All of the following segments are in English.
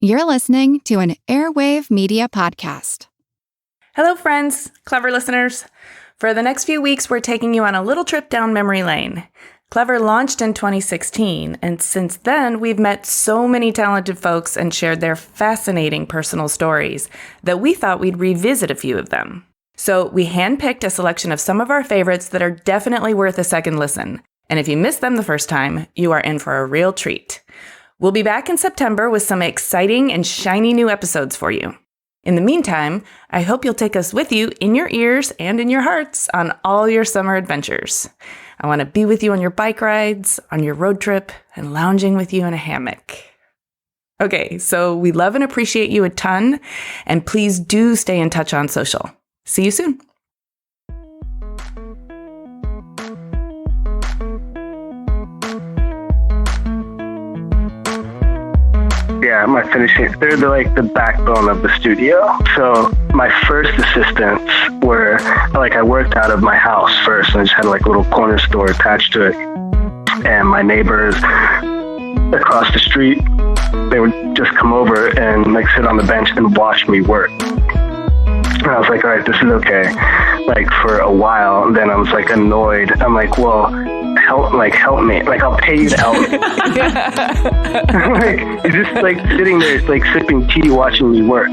You're listening to an Airwave Media Podcast. Hello, friends, clever listeners. For the next few weeks, we're taking you on a little trip down memory lane. Clever launched in 2016, and since then, we've met so many talented folks and shared their fascinating personal stories that we thought we'd revisit a few of them. So we handpicked a selection of some of our favorites that are definitely worth a second listen. And if you missed them the first time, you are in for a real treat. We'll be back in September with some exciting and shiny new episodes for you. In the meantime, I hope you'll take us with you in your ears and in your hearts on all your summer adventures. I want to be with you on your bike rides, on your road trip, and lounging with you in a hammock. Okay, so we love and appreciate you a ton, and please do stay in touch on social. See you soon. Yeah, my finishing, they're the backbone of the studio. So my first assistants were, I worked out of my house first, and I just had a little corner store attached to it. And my neighbors across the street, they would just come over and sit on the bench and watch me work. And I was like, all right, this is okay. For a while, and then I was annoyed. I'm like, well, help me. I'll pay you to help me. You're just sitting there, sipping tea, watching me work.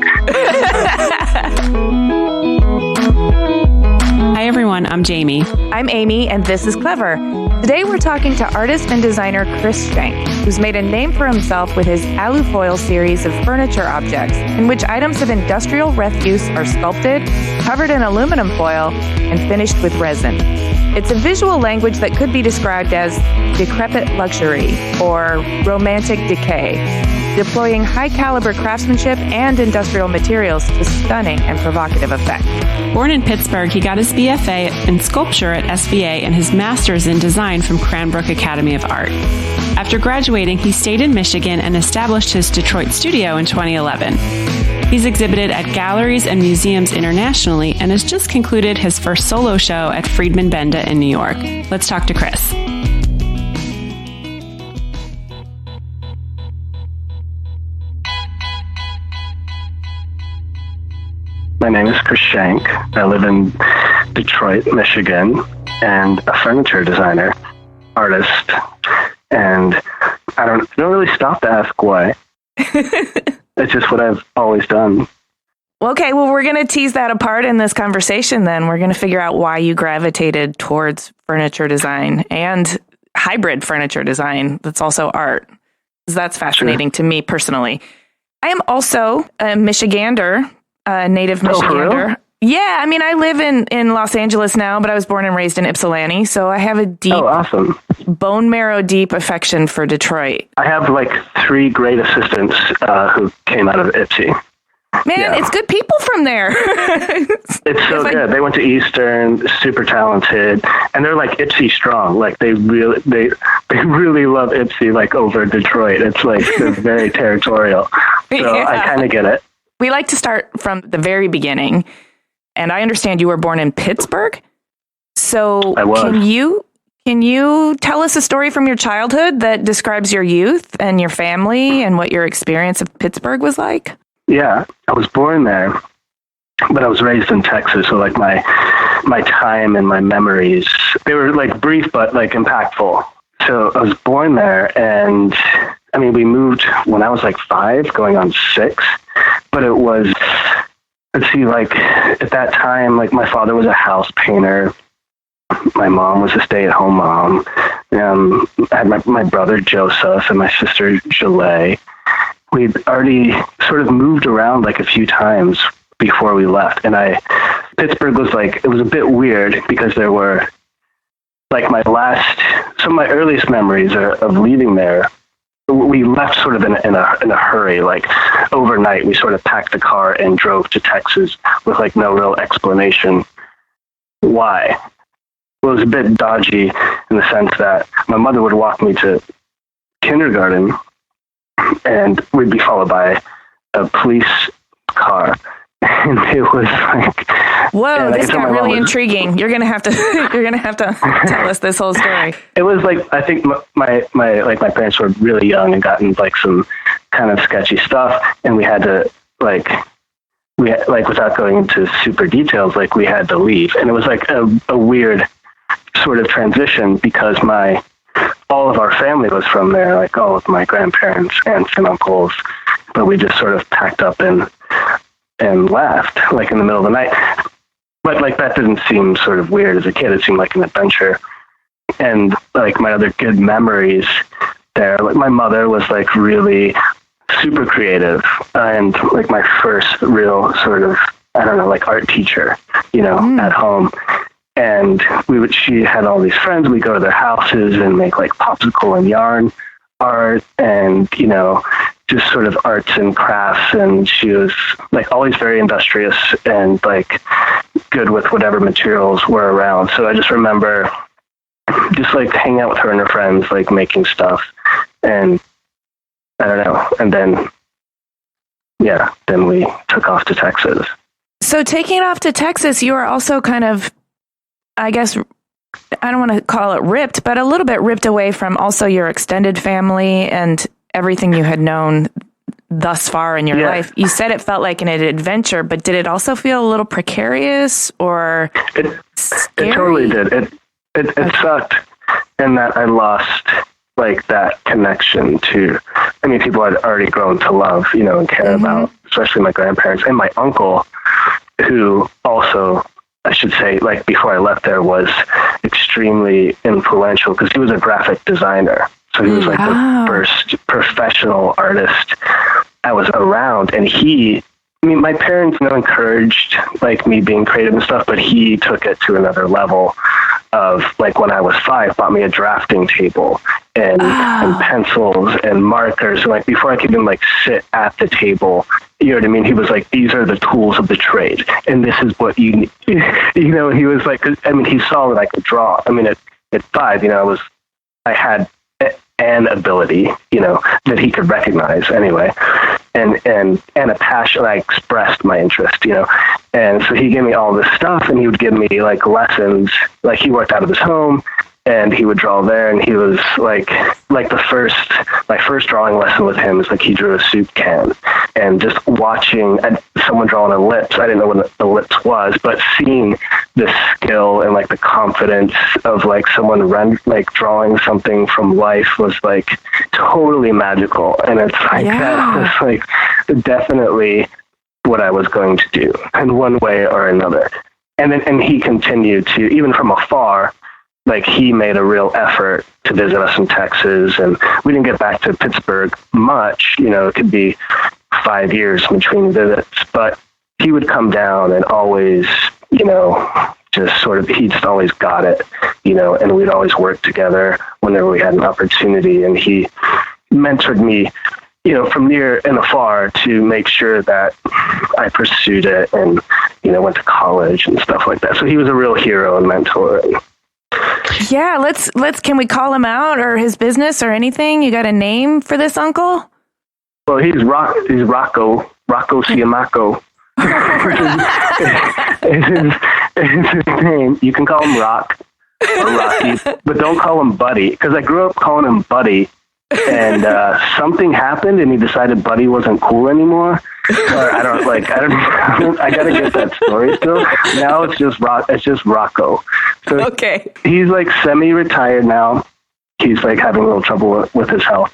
Hi everyone, I'm Jamie. I'm Amy, and this is Clever. Today we're talking to artist and designer Chris Schanck, who's made a name for himself with his alufoil series of furniture objects, in which items of industrial refuse are sculpted, covered in aluminum foil, and finished with resin. It's a visual language that could be described as decrepit luxury or romantic decay, deploying high-caliber craftsmanship and industrial materials to stunning and provocative effect. Born in Pittsburgh, he got his BFA in sculpture at SVA and his master's in design from Cranbrook Academy of Art. After graduating, he stayed in Michigan and established his Detroit studio in 2011. He's exhibited at galleries and museums internationally and has just concluded his first solo show at Friedman Benda in New York. Let's talk to Chris. My name is Chris Schanck. I live in Detroit, Michigan, and a furniture designer, artist, and I don't really stop to ask why. It's just what I've always done. Okay, well, we're going to tease that apart in this conversation then. We're going to figure out why you gravitated towards furniture design and hybrid furniture design that's also art. Because that's fascinating to me personally. I am also a Michigander, a native Michigander. Really? Yeah, I live in Los Angeles now, but I was born and raised in Ypsilanti, so I have a deep, awesome, bone marrow deep affection for Detroit. I have 3 great assistants who came out of Ypsi. Man, yeah. It's good people from there. It's so good. They went to Eastern, super talented, and they're Ypsi strong. They really love Ypsi over Detroit. It's they're very territorial. So yeah. I kind of get it. We like to start from the very beginning. And I understand you were born in Pittsburgh. So I was. Can you tell us a story from your childhood that describes your youth and your family and what your experience of Pittsburgh was like? Yeah, I was born there, but I was raised in Texas. So my time and my memories, they were brief but impactful. So I was born there, and we moved when I was 5, going on 6. But it was, let's see, at that time, my father was a house painter. My mom was a stay-at-home mom. I had my brother Joseph and my sister Jalea. We'd already sort of moved around a few times before we left. And Pittsburgh was it was a bit weird because there were some of my earliest memories of leaving there. We left sort of in a hurry, overnight. We sort of packed the car and drove to Texas with no real explanation why. Well, it was a bit dodgy in the sense that my mother would walk me to kindergarten, and we'd be followed by a police car. And it was whoa, this got really intriguing. You're gonna have to tell us this whole story. It was I think my parents were really young and got in some kind of sketchy stuff. And we had to without going into super details, like we had to leave. And it was like a weird sort of transition because all of our family was from there, like all of my grandparents, aunts and uncles, but we just sort of packed up and left, like in the middle of the night. But like that didn't seem sort of weird as a kid. It seemed like an adventure. And like my other good memories there, like my mother was like really super creative, and like my first real sort of, I don't know, like art teacher, at home. And she had all these friends. We go to their houses and make like popsicle and yarn art and, just sort of arts and crafts. And she was like always very industrious and like good with whatever materials were around. So I just remember just like hanging out with her and her friends, like making stuff. And I don't know. And then we took off to Texas. So taking off to Texas, you were also kind of, I guess, I don't want to call it ripped, but a little bit ripped away from also your extended family and everything you had known thus far in your life. You said it felt like an adventure, but did it also feel a little precarious or scary? It totally did. It sucked in that I lost like that connection to, people I'd already grown to love, and care about, especially my grandparents and my uncle, who also, I should say, like before I left there, was extremely influential because he was a graphic designer. So he was like the first professional artist I was around. And my parents encouraged like me being creative and stuff, but he took it to another level of like when I was 5, bought me a drafting table and pencils and markers. And like before I could even like sit at the table, you know what I mean? He was like, these are the tools of the trade. And this is what you need. He was like, he saw that I could draw. At 5, I had an ability, that he could recognize anyway. And a passion. I expressed my interest, and so he gave me all this stuff, and he would give me like lessons. Like he worked out of his home, and he would draw there. And he was like my first drawing lesson with him is like he drew a soup can, and just watching someone draw an ellipse. I didn't know what an ellipse was, but seeing the skill and like the confidence of like someone drawing something from life was like totally magical. And it's like that was like definitely what I was going to do in one way or another. And he continued to, even from afar, like he made a real effort to visit us in Texas, and we didn't get back to Pittsburgh much. It could be 5 years between visits, but he would come down and always, just sort of, he just always got it, and we'd always work together whenever we had an opportunity. And he mentored me, from near and afar to make sure that I pursued it and, went to college and stuff like that. So he was a real hero and mentor. Yeah, can we call him out or his business or anything? You got a name for this uncle? Well, he's Rocco Siamaco. is his name. You can call him Rock or Rocky, but don't call him Buddy, because I grew up calling him Buddy, and something happened and he decided Buddy wasn't cool anymore. Or I gotta get that story still. Now it's just Rocco. So okay. He's like semi-retired now. He's like having a little trouble with his health,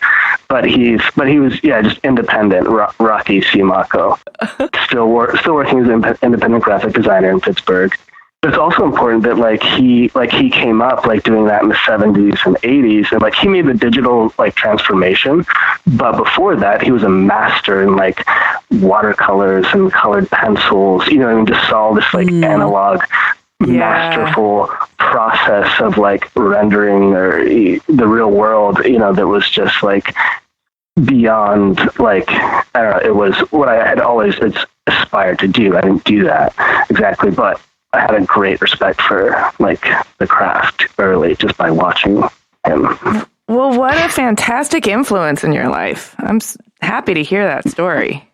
but he was just independent. Rocky Siamaco, still working as an independent graphic designer in Pittsburgh. But it's also important that he came up like doing that in the 70s and 80s, and like he made the digital like transformation. But before that, he was a master in like watercolors and colored pencils. Just saw this like analog, masterful process of like rendering the real world. That was just like beyond like, I don't know. It was what I had always aspired to do. I didn't do that exactly, but I had a great respect for like the craft early just by watching him. Well, what a fantastic influence in your life. I'm happy to hear that story.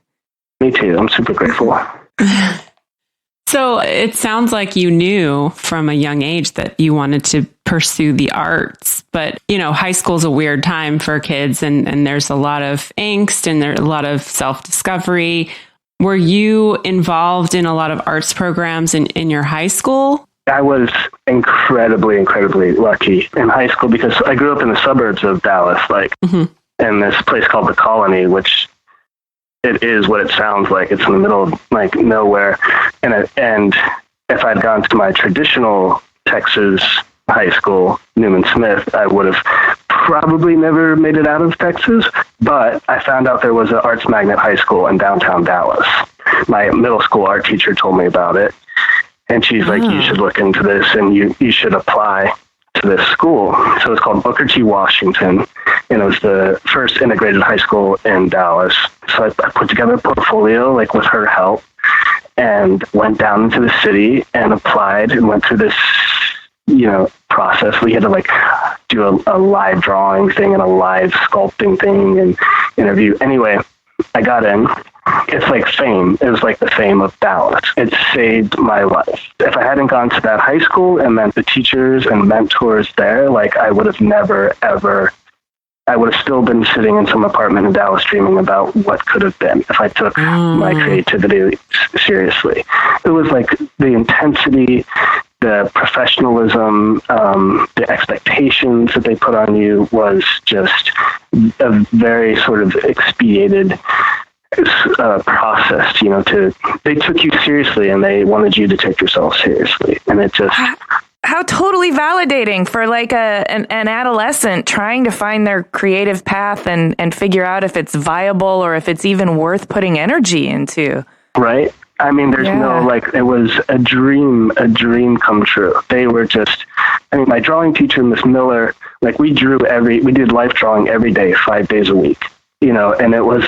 Me too. I'm super grateful. So it sounds like you knew from a young age that you wanted to pursue the arts, but high school's a weird time for kids, and there's a lot of angst and there's a lot of self-discovery. Were you involved in a lot of arts programs in your high school? I was incredibly lucky in high school because I grew up in the suburbs of Dallas, in this place called the Colony, which it is what it sounds like. It's in the middle of nowhere. And if I'd gone to my traditional Texas high school, Newman Smith, I would have probably never made it out of Texas. But I found out there was an arts magnet high school in downtown Dallas. My middle school art teacher told me about it. And she's like, you should look into this and you should apply to this school. So it's called Booker T. Washington. And it was the first integrated high school in Dallas. So I put together a portfolio, with her help, and went down into the city and applied and went through this, process. We had to do a live drawing thing and a live sculpting thing and interview. Anyway, I got in. It's like fame. It was like the fame of Dallas. It saved my life. If I hadn't gone to that high school and met the teachers and mentors there, I would have never, ever, I would have still been sitting in some apartment in Dallas dreaming about what could have been if I took my creativity seriously. It was the intensity, the professionalism, the expectations that they put on you was just a very sort of expedited process, they took you seriously and they wanted you to take yourself seriously. And it just... How totally validating for an adolescent trying to find their creative path and figure out if it's viable or if it's even worth putting energy into. Right. I mean, there's no, it was a dream come true. They were just, my drawing teacher, Miss Miller, we did life drawing every day, 5 days a week. And it was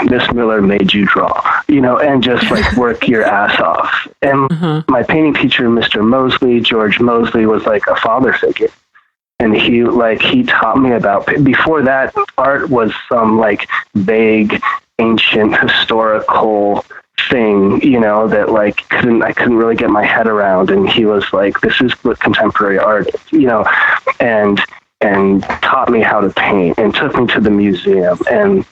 Miss Miller made you draw, and just work your ass off. And my painting teacher, Mr. Mosley, George Mosley, was a father figure. And he taught me about, before that, art was some vague, ancient, historical thing, that I couldn't really get my head around. And he was this is what contemporary art is, and taught me how to paint and took me to the museum and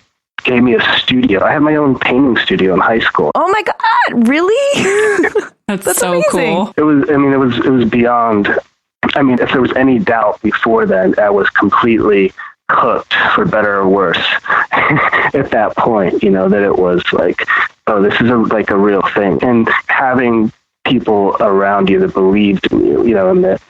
gave me a studio. I had my own painting studio in high school. Oh my God, really? That's so amazing. Cool. It was beyond, if there was any doubt before then, I was completely hooked, for better or worse, at that point, that it was oh, this is a real thing. And having people around you that believed in you, and that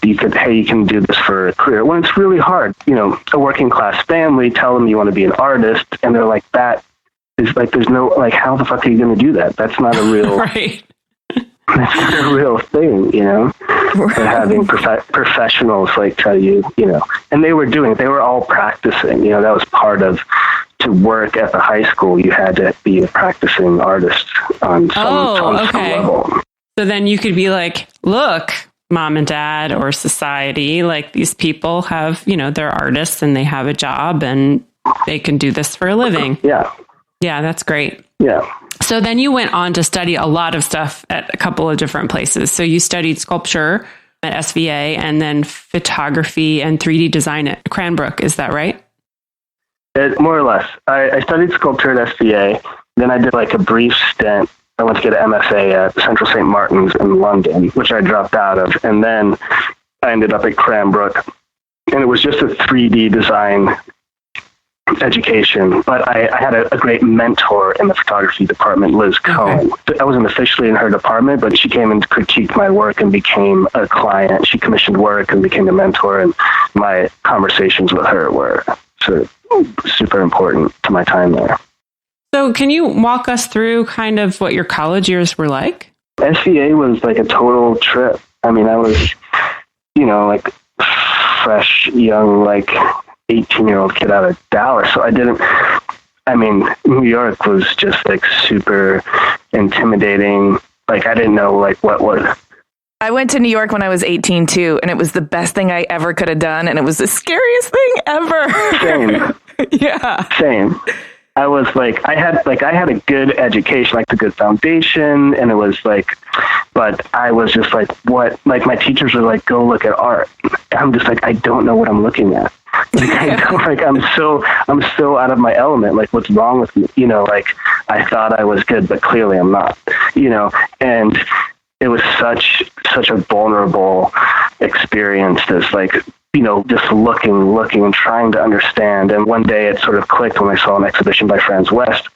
you could, hey, you can do this for a career. When it's really hard, a working class family, tell them you want to be an artist, and they're like, that is there's no, how the fuck are you going to do that? That's not a real, right. That's not a real thing, Right. And having professionals tell you, and they were all practicing, that was part of, to work at the high school, you had to be a practicing artist on some level. So then you could be look, mom and dad or society, these people have, they're artists and they have a job and they can do this for a living. Yeah. Yeah, that's great. Yeah. So then you went on to study a lot of stuff at a couple of different places. So you studied sculpture at SVA and then photography and 3D design at Cranbrook. Is that right? More or less. I studied sculpture at SVA. Then I did a brief stint. I went to get an MFA at Central St. Martin's in London, which I dropped out of. And then I ended up at Cranbrook. And it was just a 3D design education. But I had a great mentor in the photography department, Liz Cohen. I wasn't officially in her department, but she came and critiqued my work and became a client. She commissioned work and became a mentor. And my conversations with her were sort of super important to my time there. So can you walk us through kind of what your college years were like? SVA was a total trip. I was, fresh, young, 18-year-old kid out of Dallas. So New York was just super intimidating. I didn't know what was. I went to New York when I was 18 too, and it was the best thing I ever could have done. And it was the scariest thing ever. Same. Yeah. Same. I was like, I had a good education, like a good foundation. And it was like, but I was just like, what, like my teachers were like, go look at art. I'm just like, I don't know what I'm looking at. Like, I don't, like, I'm so out of my element. Like, what's wrong with me? You know, like I thought I was good, but clearly I'm not, you know, and it was such a vulnerable experience. This like, you know, just looking and trying to understand. And one day it sort of clicked when I saw an exhibition by Franz West.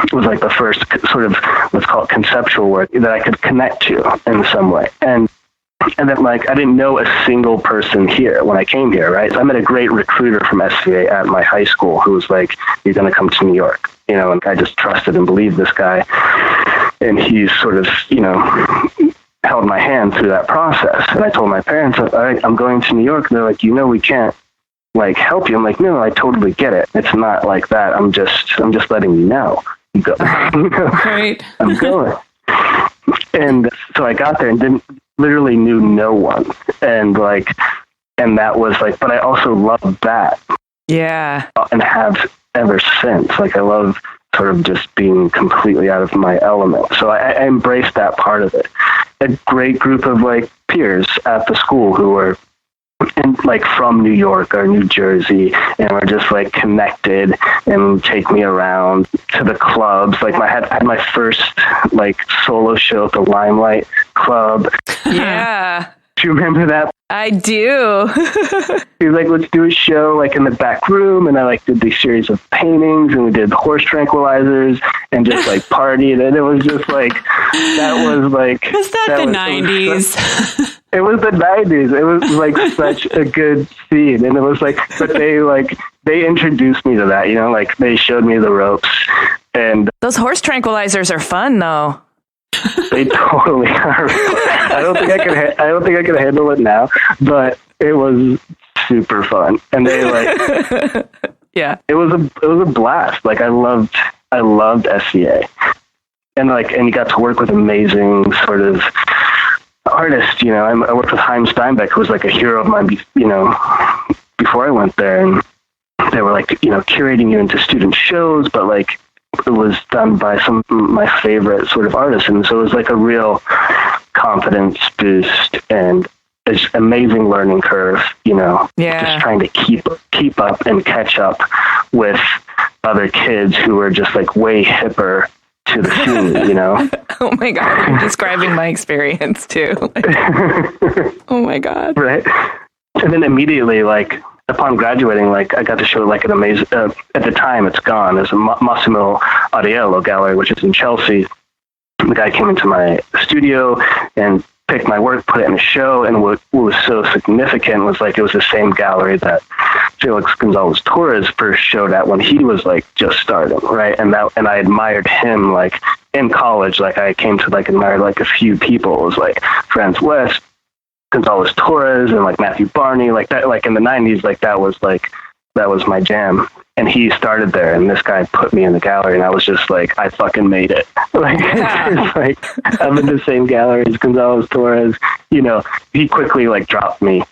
It was like the first sort of what's called conceptual work that I could connect to in some way. And then like, I didn't know a single person here when I came here, right? So I met a great recruiter from SVA at my high school who was like, you're going to come to New York, you know, and I just trusted and believed this guy. And he sort of, you know, held my hand through that process. And I told my parents, all right, I'm going to New York. And they're like, you know, we can't like help you. I'm like, no, I totally get it. It's not like that. I'm just letting you know. You go. Right. I'm going. And so I got there and literally knew no one. And that was like, but I also loved that. Yeah. And have ever since. Like, I love sort of just being completely out of my element. So I embraced that part of it. A great group of like peers at the school who were like from New York or New Jersey, and were just like connected and take me around to the clubs. Like I had my first like solo show at the Limelight Club. Yeah. Do you remember that? I do. He was like, let's do a show like in the back room. And I like did these series of paintings, and we did horse tranquilizers and just like partied. And it was just like, that was like... Was that the 90s? It was the 90s. It was like such a good scene. And it was like, but they introduced me to that, you know, like they showed me the ropes. And those horse tranquilizers are fun though. They totally are. I don't think I could handle it now, but it was super fun. And they like, yeah, it was a blast. Like I loved SVA, and you got to work with amazing sort of artists. You know, I worked with Chaim Steinbeck, who was like a hero of mine. You know, before I went there, and they were like, you know, curating you into student shows, but like, it was done by some of my favorite sort of artists. And so it was like a real confidence boost and it's amazing learning curve, you know, just trying to keep up and catch up with other kids who were just like way hipper to the scene, you know? Oh my God. You're describing my experience too. Oh my God. Right. And then immediately, like, upon graduating, like I got to show like an amazing, at the time it's gone, there's a Massimo Ariello gallery, which is in Chelsea. The guy came into my studio and picked my work, put it in a show. And what was so significant was like, it was the same gallery that Felix Gonzalez Torres first showed at when he was like just starting. Right. And I admired him like in college. Like I came to like admire like a few people. It was like Franz West, Gonzalez Torres, and like Matthew Barney, like that, like in the 90s, like that was my jam. And he started there, and this guy put me in the gallery, and I was just like, I fucking made it. Like, it's like, I'm in the same gallery as Gonzalez Torres. You know, he quickly like dropped me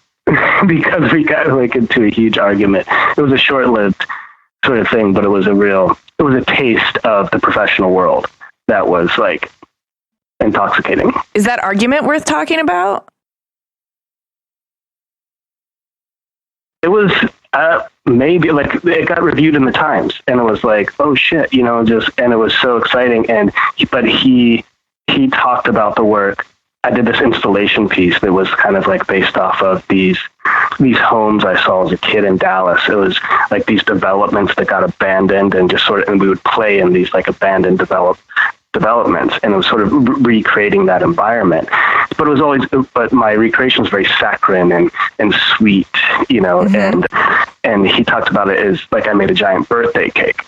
because we got like into a huge argument. It was a short-lived sort of thing, but it was a taste of the professional world that was like intoxicating. Is that argument worth talking about? It was maybe like it got reviewed in the Times, and it was like, oh shit, you know, and it was so exciting. But he talked about the work. I did this installation piece that was kind of like based off of these homes I saw as a kid in Dallas. It was like these developments that got abandoned and and we would play in these like abandoned developments, and it was sort of recreating that environment. But it was but my recreation was very saccharine and sweet, you know, and he talked about it as like I made a giant birthday cake.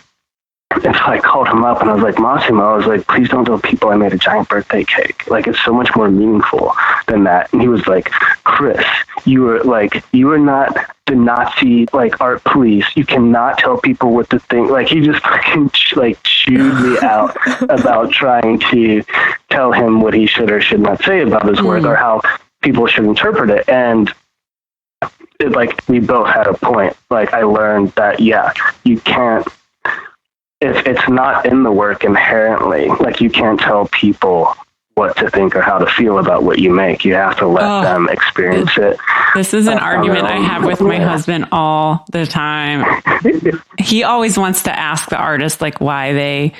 And so I called him up and I was like, Massimo, I was like, please don't tell people I made a giant birthday cake. Like, it's so much more meaningful than that. And he was like, Chris, you were not the Nazi, like, art police. You cannot tell people what to think. Like, he just fucking, like, chewed me out about trying to tell him what he should or should not say about his work or how people should interpret it. And we both had a point. Like, I learned that, yeah, you can't, if it's not in the work inherently, like you can't tell people what to think or how to feel about what you make. You have to let them experience it. This is an argument I have with my husband all the time. He always wants to ask the artist like why they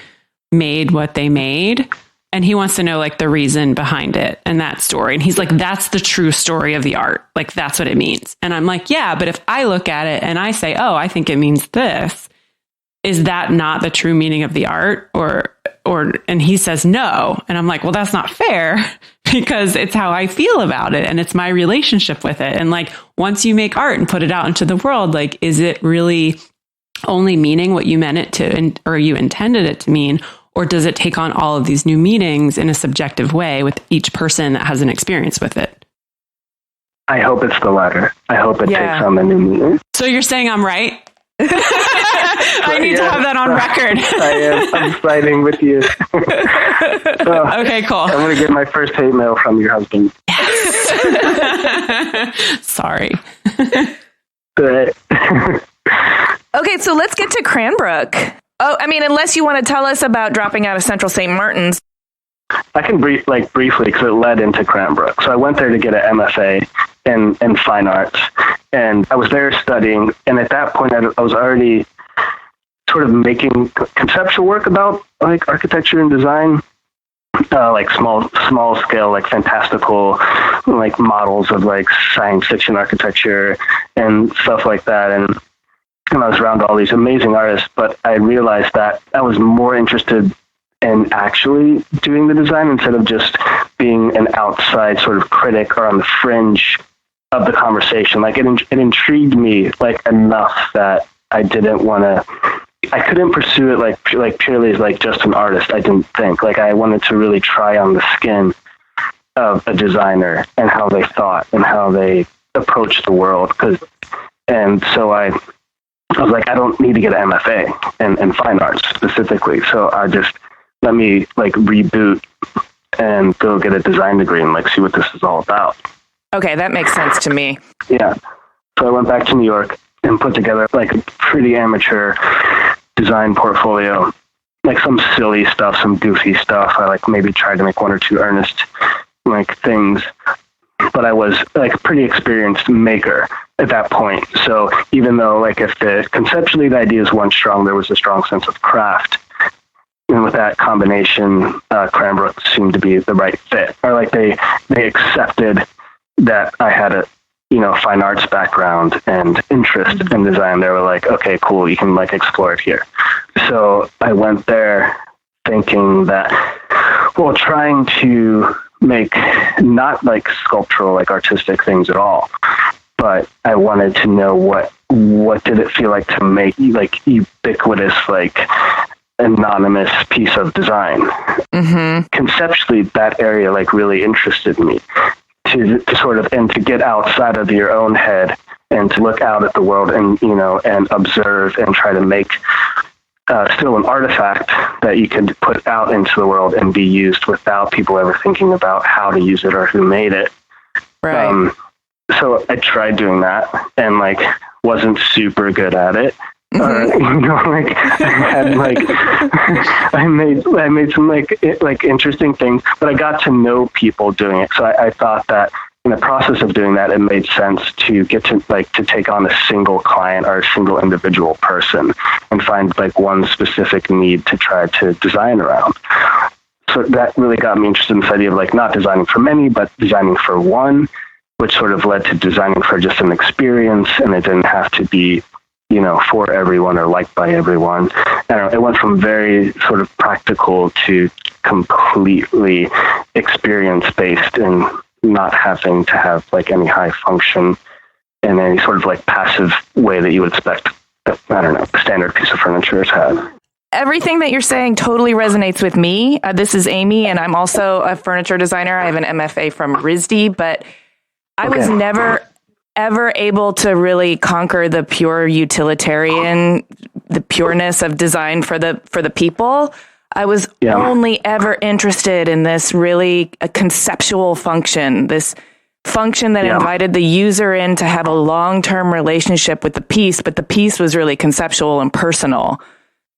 made what they made. And he wants to know like the reason behind it and that story. And he's like, that's the true story of the art. Like, that's what it means. And I'm like, yeah, but if I look at it and I say, oh, I think it means this, is that not the true meaning of the art? And he says no. And I'm like, well, that's not fair because it's how I feel about it. And it's my relationship with it. And like, once you make art and put it out into the world, like, is it really only meaning what you meant it to, or you intended it to mean? Or does it take on all of these new meanings in a subjective way with each person that has an experience with it? I hope it's the latter. I hope it takes on a new meaning. So you're saying I'm right? I need to have that on record. I'm fighting with you. Okay, cool. I'm going to get my first hate mail from your husband. Yes. Sorry. But Okay, so let's get to Cranbrook. Oh, I mean, unless you want to tell us about dropping out of Central St. Martin's. I can briefly, because it led into Cranbrook. So I went there to get an MFA in fine arts, and I was there studying. And at that point, I was already sort of making conceptual work about like architecture and design, like small scale, like fantastical, like models of like science fiction architecture and stuff like that. And I was around all these amazing artists, but I realized that I was more interested in actually doing the design instead of just being an outside sort of critic or on the fringe of the conversation. Like it intrigued me like enough that I couldn't pursue it like purely as like just an artist. I didn't think like I wanted to really try on the skin of a designer and how they thought and how they approached the world. And so I was like, I don't need to get an MFA in fine arts specifically. So I just let me like reboot and go get a design degree and like see what this is all about. Okay, that makes sense to me. Yeah. So I went back to New York and put together like a pretty amateur design portfolio, like some silly stuff, some goofy stuff. I like maybe tried to make one or two earnest like things, but I was like a pretty experienced maker at that point. So even though like if conceptually the ideas weren't strong, there was a strong sense of craft. And with that combination, Cranbrook seemed to be the right fit. Or like they accepted that I had a fine arts background and interest in design. They were like, okay, cool, you can like explore it here. So I went there thinking that, well, trying to make not like sculptural, like artistic things at all, but I wanted to know what did it feel like to make like ubiquitous, like anonymous piece of design. Mm-hmm. Conceptually, that area like really interested me to sort of, and to get outside of your own head and to look out at the world and, and observe and try to make still an artifact that you can put out into the world and be used without people ever thinking about how to use it or who made it. Right. So I tried doing that and like wasn't super good at it. Like I had like I made some like interesting things, but I got to know people doing it. So I thought that in the process of doing that, it made sense to get to take on a single client or a single individual person and find like one specific need to try to design around. So that really got me interested in this idea of like not designing for many, but designing for one, which sort of led to designing for just an experience, and it didn't have to be for everyone or liked by everyone. I don't know, it went from very sort of practical to completely experience-based and not having to have like any high function in any sort of like passive way that you would expect, I don't know, a standard piece of furniture to have. Everything that you're saying totally resonates with me. This is Amy, and I'm also a furniture designer. I have an MFA from RISD, but I was never ever able to really conquer the pure utilitarian, the pureness of design for the people. I was only ever interested in this really conceptual function, this function that invited the user in to have a long-term relationship with the piece, but the piece was really conceptual and personal.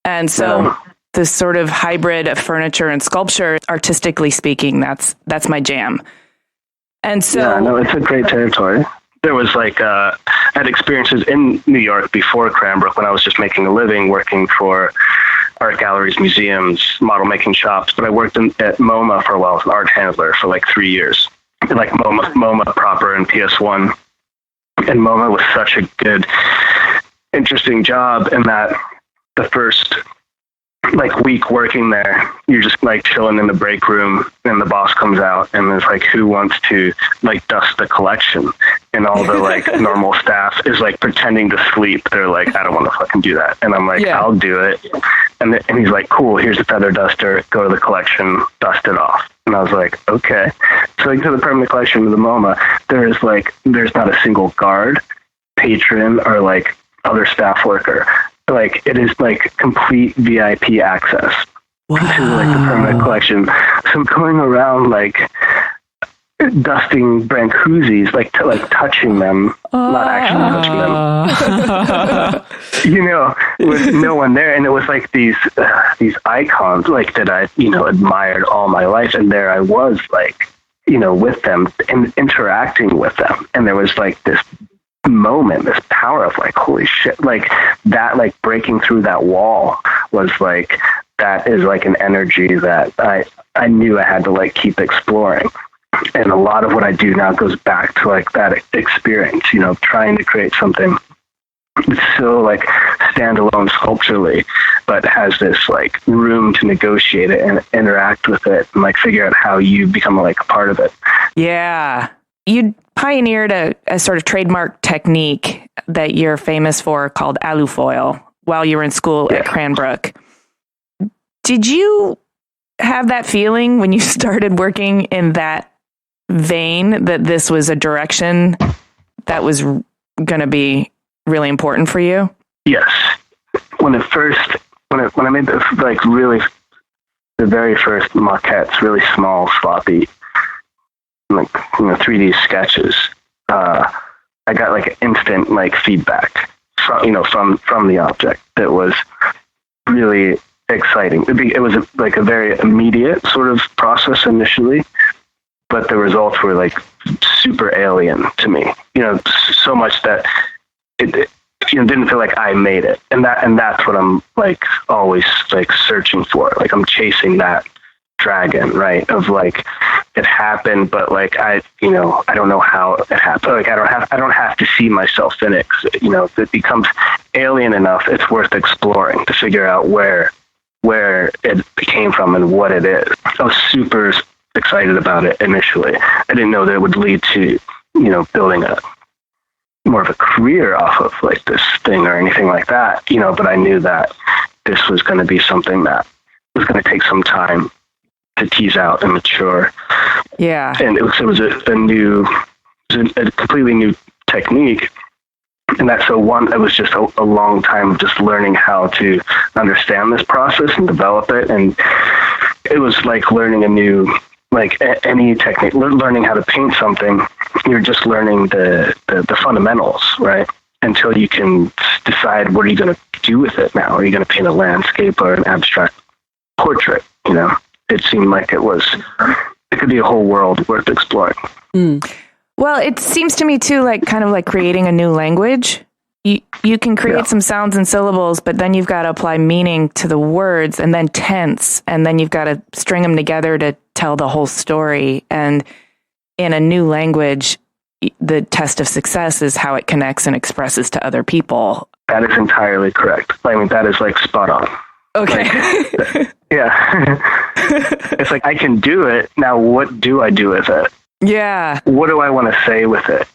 And so this sort of hybrid of furniture and sculpture, artistically speaking, that's my jam. And so... Yeah, no, it's a great territory. There was I had experiences in New York before Cranbrook when I was just making a living working for art galleries, museums, model making shops. But I worked at MoMA for a while as an art handler for 3 years. MoMA proper and PS1. And MoMA was such a good, interesting job in that the first week working there, you're just chilling in the break room and the boss comes out and there's who wants to dust the collection, and all the normal staff is pretending to sleep. They're I don't want to fucking do that. And I'm I'll do it. And he's cool, here's a feather duster, go to the collection, dust it off. And I was okay. So to the permanent collection of the MoMA, there's not a single guard, patron, or other staff worker. It is complete VIP access to the permanent collection. So going around dusting Brancusi's, touching them, not actually touching them, with no one there. And it was these icons that I, admired all my life. And there I was with them and interacting with them. And there was this moment, this power of holy shit, that breaking through that wall was that is an energy that I knew I had to keep exploring. And a lot of what I do now goes back to that experience, trying to create something that's so standalone sculpturally, but has this room to negotiate it and interact with it and figure out how you become a part of it. Yeah. You pioneered a sort of trademark technique that you're famous for called alufoil while you were in school at Cranbrook. Did you have that feeling when you started working in that vein that this was a direction that was going to be really important for you? Yes. When I made this really the very first maquettes, really small, sloppy 3D sketches, I got instant feedback from the object that was really exciting. It was a very immediate sort of process initially, but the results were super alien to me. So much that it didn't feel like I made it, and that's what I'm always searching for. I'm chasing that dragon, right? Of it happened, but I don't know how it happened. I don't have to see myself in it. 'Cause, if it becomes alien enough, it's worth exploring to figure out where it came from and what it is. I was super excited about it initially. I didn't know that it would lead to building a more of a career off of this thing or anything like that. But I knew that this was going to be something that was going to take some time to tease out and mature. Yeah. And it was a completely new technique. And it was just a long time of just learning how to understand this process and develop it. And it was learning a new, any technique, learning how to paint something. You're just learning the fundamentals, right? Until you can decide what are you going to do with it now. Are you going to paint a landscape or an abstract portrait? It seemed like it could be a whole world worth exploring. Mm. Well, it seems to me too, kind of creating a new language. You can create some sounds and syllables, but then you've got to apply meaning to the words and then tense, and then you've got to string them together to tell the whole story. And in a new language, the test of success is how it connects and expresses to other people. That is entirely correct. That is spot on. Okay. Yeah. It's I can do it. Now, what do I do with it? Yeah. What do I want to say with it?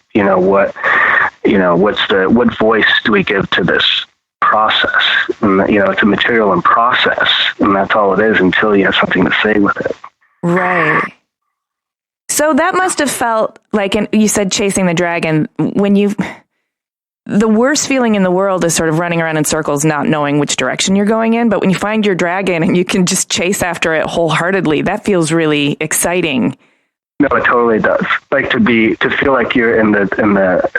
What voice do we give to this process? And, it's a material in process, and that's all it is until you have something to say with it. Right. So that must have felt and you said chasing the dragon, the worst feeling in the world is sort of running around in circles, not knowing which direction you're going in. But when you find your dragon and you can just chase after it wholeheartedly, that feels really exciting. No, it totally does. To feel like you're in the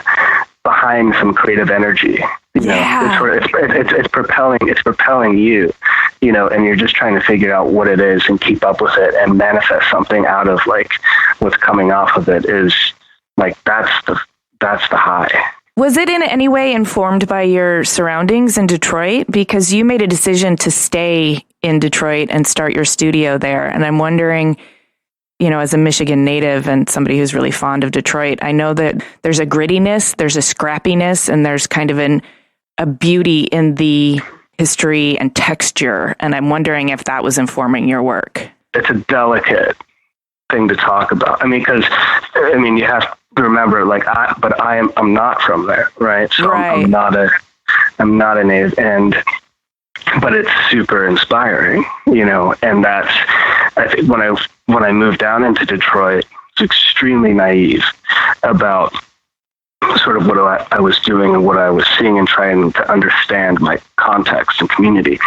behind some creative energy. You know, it's propelling you, you know, and you're just trying to figure out what it is and keep up with it and manifest something out of like what's coming off of it is like, that's the high. Was it in any way informed by your surroundings in Detroit? Because you made a decision to stay in Detroit and start your studio there. And I'm wondering, you know, as a Michigan native and somebody who's really fond of Detroit, I know that there's a grittiness, there's a scrappiness, and there's kind of a beauty in the history and texture. And I'm wondering if that was informing your work. It's a delicate thing to talk about. I mean, because, I mean, you have to remember, like, I'm not from there, right? So right. I'm not a native, but it's super inspiring, you know, and that's, I think when I moved down into Detroit, I was extremely naive about sort of what I was doing and what I was seeing and trying to understand my context and community.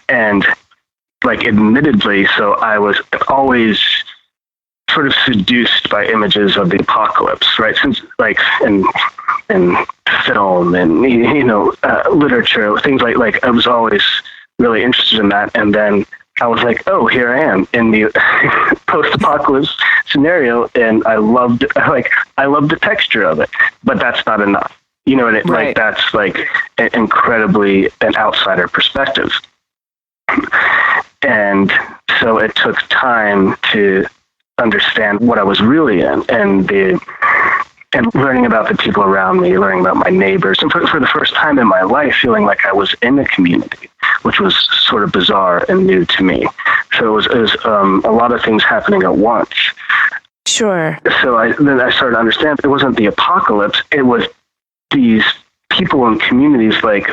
And like, admittedly, so I was always sort of seduced by images of the apocalypse, right? Since like in film and, you know, literature, things like I was always really interested in that. And then I was like, oh, here I am in the post-apocalypse scenario, and I loved the texture of it, but that's not enough, you know. And it, right. Like, that's like incredibly an outsider perspective, and so it took time to understand what I was really in, and learning about the people around me, learning about my neighbors, and for the first time in my life, feeling like I was in a community, which was sort of bizarre and new to me. So it was a lot of things happening at once. Sure. So then I started to understand it wasn't the apocalypse; it was these people in communities, like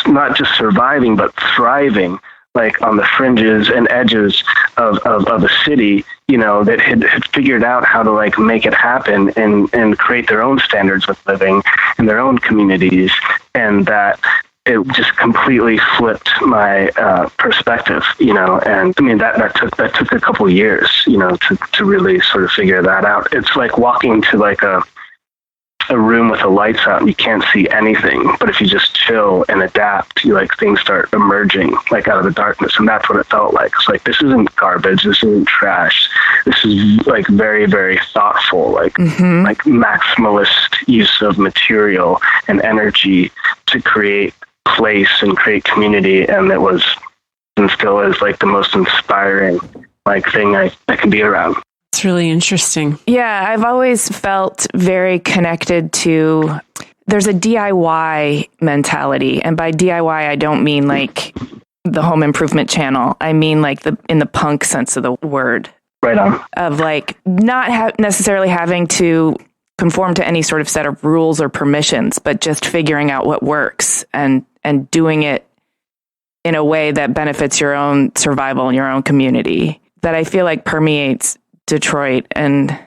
not just surviving but thriving, like on the fringes and edges of a city, you know, that had figured out how to like make it happen and create their own standards of living in their own communities. And that it just completely flipped my perspective, you know. And I mean, that took a couple of years, you know, to really sort of figure that out. It's like walking to like a room with the lights out and you can't see anything, but if you just chill and adapt, you like things start emerging like out of the darkness. And that's what it felt like. It's like, this isn't garbage, this isn't trash, this is like very, very thoughtful, like like maximalist use of material and energy to create place and create community. And it was, and still is, like the most inspiring like thing I can be around. It's really interesting. Yeah, I've always felt very connected to, there's a DIY mentality. And by DIY, I don't mean like the home improvement channel. I mean like in the punk sense of the word. Right on. Of like not necessarily having to conform to any sort of set of rules or permissions, but just figuring out what works and doing it in a way that benefits your own survival and your own community. That I feel like permeates Detroit. And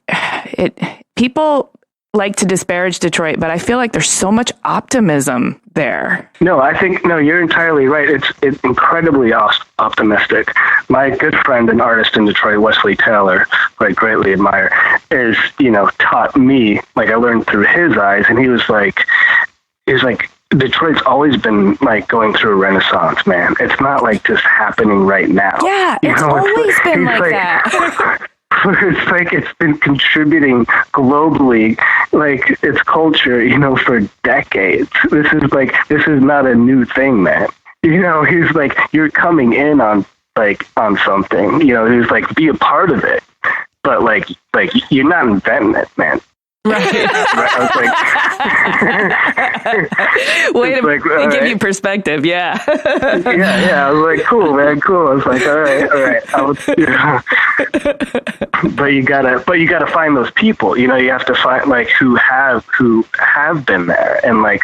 people like to disparage Detroit, but I feel like there's so much optimism there. No, you're entirely right. It's incredibly optimistic. My good friend and artist in Detroit, Wesley Taylor, who I greatly admire, is, you know, taught me, like I learned through his eyes, and he was like, Detroit's always been like going through a renaissance, man. It's not like just happening right now. Yeah, it's always been like that. It's like it's been contributing globally, like its culture, you know, for decades. This is not a new thing, man. You know, he's like, you're coming in on something, you know, he's like, be a part of it. But like you're not inventing it, man. Right. I was like, way to give you perspective. Yeah. yeah. I was like, cool, man, cool. I was like, all right. But you gotta find those people. You know, you have to find like who have been there and like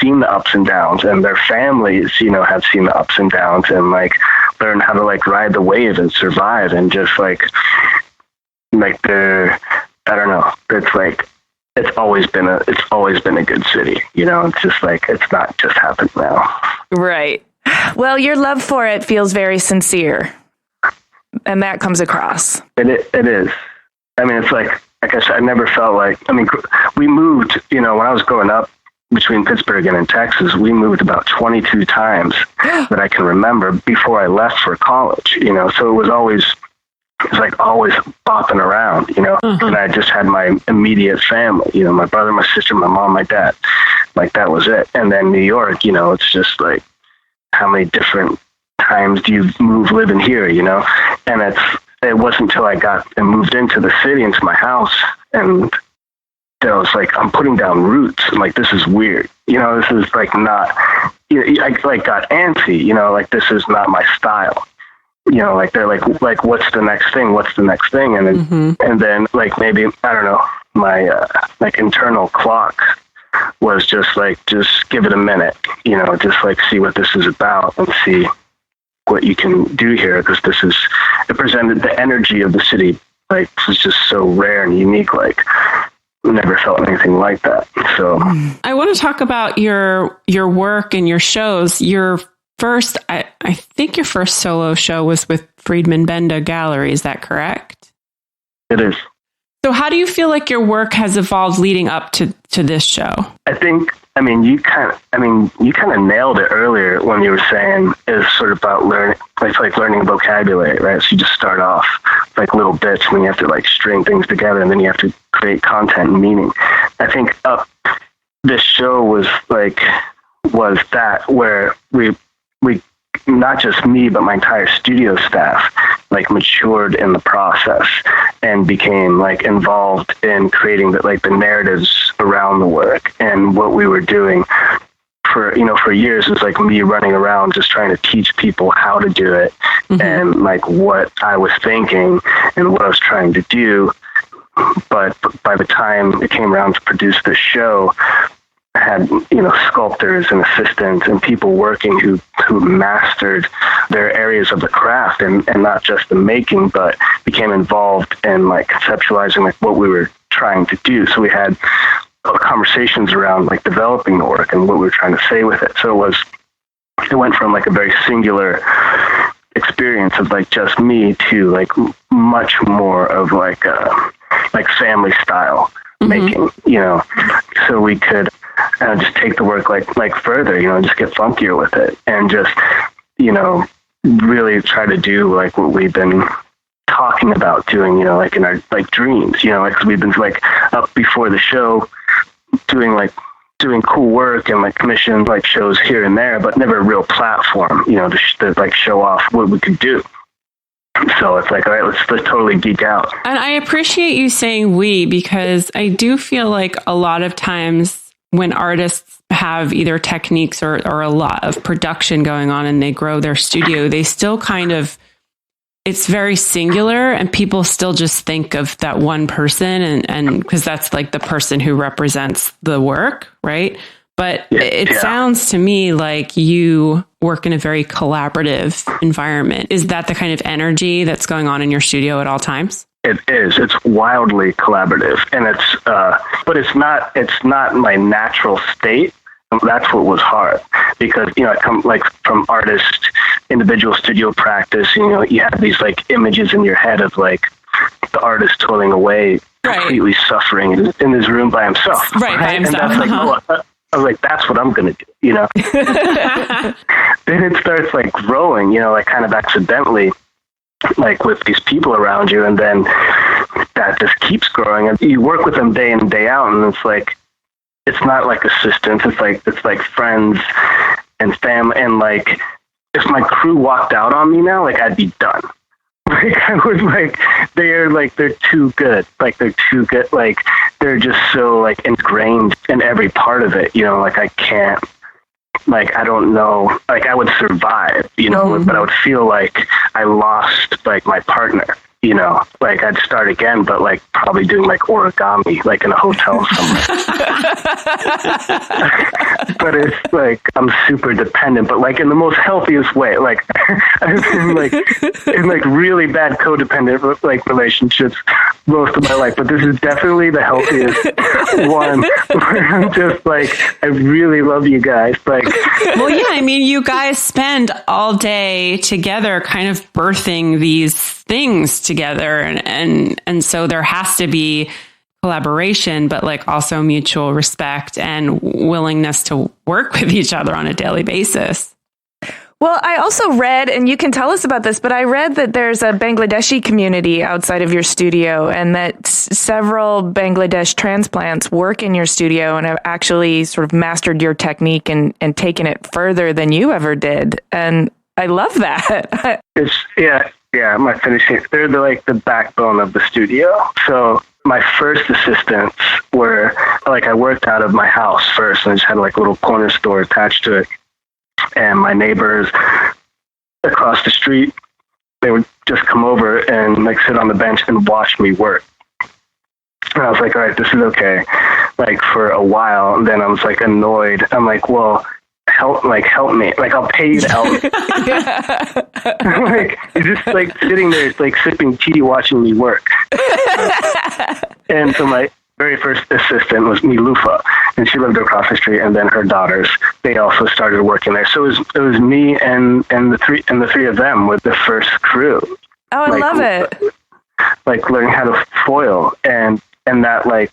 seen the ups and downs, and their families, you know, have seen the ups and downs, and like learn how to like ride the wave and survive, and just like they're, I don't know. It's like it's always been a good city. You know, it's just like it's not just happened now. Right. Well, your love for it feels very sincere, and that comes across. It is. I mean, it's like like I said, I never felt like, we moved, when I was growing up between Pittsburgh and in Texas, we moved about 22 times that I can remember before I left for college, so it was always bopping around, and I just had my immediate family, my brother, my sister, my mom, my dad, like that was it. And then New York, it's just like, how many different times do you live in here, and it wasn't until I got and moved into the city, into my house, and I was like, I'm putting down roots, and like, this is weird, this is like not, I like got antsy, like this is not my style. Like they're like, what's the next thing? What's the next thing? And then, and then like, maybe, I don't know, my, like internal clock was just give it a minute, just like see what this is about and see what you can do here. Because it presented the energy of the city, like, was just so rare and unique. Like, never felt anything like that. So I want to talk about your work and your shows. Your first, I think your first solo show was with Friedman Benda Gallery. Is that correct? It is. So how do you feel like your work has evolved leading up to this show? I think, you kind of nailed it earlier when you were saying it's sort of about learning, like learning vocabulary, right? So you just start off like little bits, and then you have to like string things together, and then you have to create content and meaning. I think this show was that where we not just me, but my entire studio staff, like matured in the process and became like involved in creating the narratives around the work. And what we were doing for years was like me running around just trying to teach people how to do it, and like what I was thinking and what I was trying to do. But by the time it came around to produce this show, I had, sculptors and assistants and people working who mastered their areas of the craft, and not just the making, but became involved in like conceptualizing like what we were trying to do. So we had conversations around like developing the work and what we were trying to say with it. So it went from like a very singular experience of like just me to like much more of like family style making, so we could just take the work like further, just get funkier with it, and just, really try to do like what we've been talking about doing, like in our like dreams, like 'cause we've been like up before the show doing cool work and like commissioned like shows here and there, but never a real platform, to like show off what we could do. So it's like, all right, let's totally geek out. And I appreciate you saying we, because I do feel like a lot of times when artists have either techniques or a lot of production going on and they grow their studio, they still it's very singular, and people still just think of that one person, and because that's like the person who represents the work, right? But it sounds to me like you work in a very collaborative environment. Is that the kind of energy that's going on in your studio at all times? It is. It's wildly collaborative, and but it's not my natural state. That's what was hard, because, I come like from individual studio practice, you have these like images in your head of like the artist toiling away, completely suffering in his room by himself. Right. By himself. And that's like, I was like, that's what I'm going to do, Then it starts like growing, like kind of accidentally, like with these people around you. And then that just keeps growing, and you work with them day in and day out. And it's like, it's not like assistants. It's like friends and family. And like, if my crew walked out on me now, like I'd be done. Like I was like, they're too good. Like they're too good. Like they're just so like ingrained in every part of it. Like I can't, like, I don't know, like I would survive, but I would feel like I lost like my partner. Like I'd start again, but like probably doing like origami, like in a hotel somewhere. But it's like, I'm super dependent, but like in the most healthiest way. Like I've been like in like really bad codependent like relationships most of my life, but this is definitely the healthiest one where I'm just like, I really love you guys. Like, well, yeah, I mean, you guys spend all day together kind of birthing these things together. And so there has to be collaboration, but like also mutual respect and willingness to work with each other on a daily basis. Well, I also read, and you can tell us about this, but I read that there's a Bangladeshi community outside of your studio and that several Bangladesh transplants work in your studio and have actually sort of mastered your technique and taken it further than you ever did. And I love that. My finishing, they're the backbone of the studio. So my first assistants were, I worked out of my house first and I just had a little corner store attached to it. And my neighbors across the street, they would just come over and sit on the bench and watch me work. And I was like, all right, this is okay. For a while, and then I was annoyed. I'm like, well, help me. I'll pay you to help me. You're just sitting there, sipping tea, watching me work. And so my very first assistant was Nilufa, and she lived across the street. And then her daughters, they also started working there. So it was me and the three of them were the first crew. Oh, I love it. Learning how to foil and that I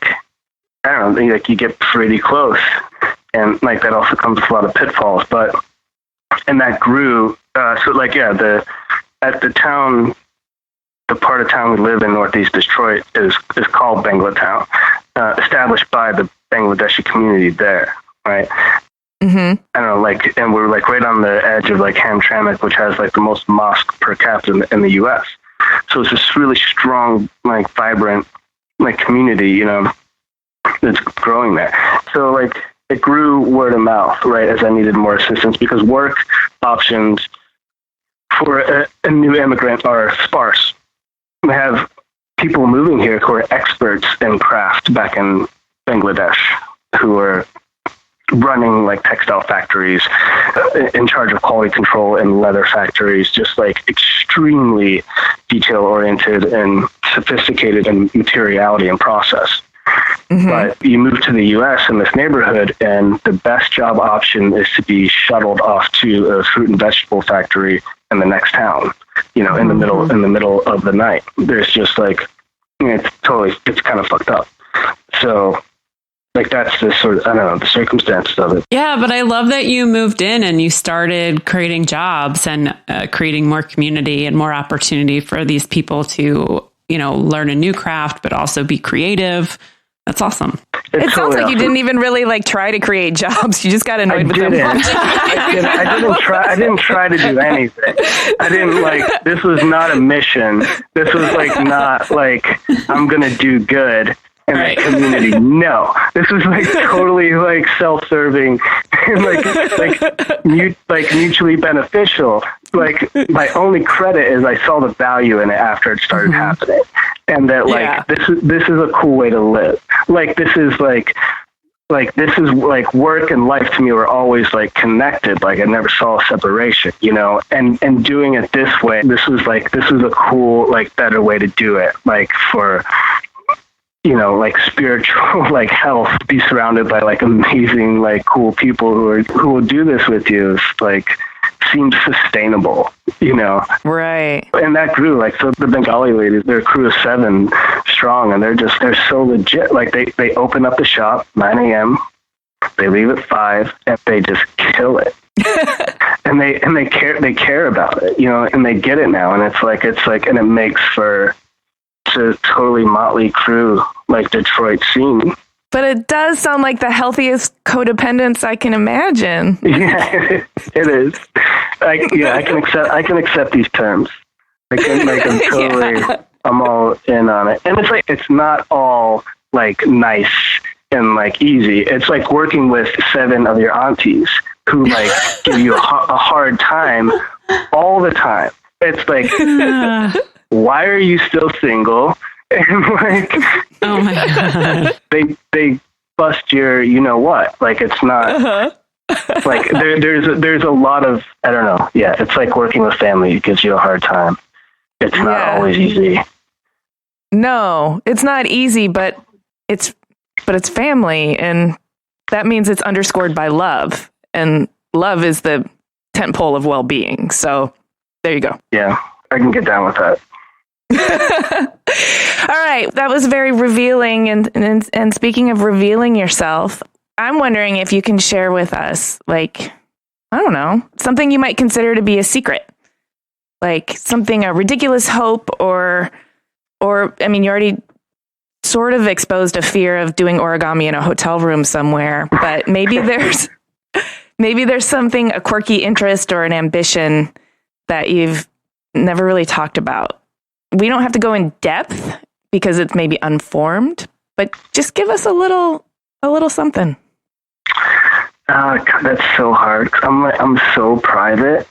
don't know, you get pretty close, and that also comes with a lot of pitfalls. But and that grew. At the town. The part of town we live in, Northeast Detroit, is called Banglatown, established by the Bangladeshi community there, right? Mm-hmm. I don't know, and we're right on the edge of Hamtramck, which has the most mosque per capita in the U.S. So it's this really strong, vibrant, community, that's growing there. So it grew word of mouth, right? As I needed more assistance because work options for a new immigrant are sparse. We have people moving here who are experts in craft back in Bangladesh, who are running textile factories, in charge of quality control in leather factories, just extremely detail oriented and sophisticated in materiality and process. Mm-hmm. But you move to the U.S. in this neighborhood, and the best job option is to be shuttled off to a fruit and vegetable factory in the next town. In the middle of the night. There's just it's kind of fucked up. So that's the sort of, I don't know, the circumstances of it. Yeah, but I love that you moved in and you started creating jobs and creating more community and more opportunity for these people to, learn a new craft, but also be creative. That's awesome. It sounds like you didn't even really try to create jobs. You just got annoyed with them. I didn't try to do anything. I didn't this was not a mission. This was not I'm going to do good in the community. No, this was totally self-serving and mutually beneficial. My only credit is I saw the value in it after it started happening. And that this is a cool way to live. This is work and life to me were always connected. I never saw a separation, and doing it this way, this was a cool, better way to do it. For, spiritual, health, be surrounded by amazing, cool people who will do this with you. Seemed sustainable, Right. And that grew, so the Bengali ladies, they're a crew of 7 strong, and they're so legit. They open up the shop 9 a.m., they leave at 5, and they just kill it. and they care about it, and they get it now, and and it makes for a totally motley crew, Detroit scene. But it does sound like the healthiest codependence I can imagine. Yeah, it is. I can accept these terms. I'm totally, I'm all in on it. And it's not all nice and easy. It's working with 7 of your aunties who give you a hard time all the time. It's why are you still single? And oh my God. They bust your, what? It's not there's a lot of, I don't know. Yeah. It's working with family. It gives you a hard time. It's not always easy. No, it's not easy, but it's family. And that means it's underscored by love, and love is the tentpole of well-being. So there you go. Yeah. I can get down with that. right. That was very revealing. And speaking of revealing yourself, I'm wondering if you can share with us, like, I don't know, something you might consider to be a secret, like something, a ridiculous hope, or I mean, you already sort of exposed a fear of doing origami in a hotel room somewhere, but maybe there's something, a quirky interest or an ambition that you've never really talked about. We don't have to go in depth because it's maybe unformed, but just give us a little something. God, that's so hard. I'm so private,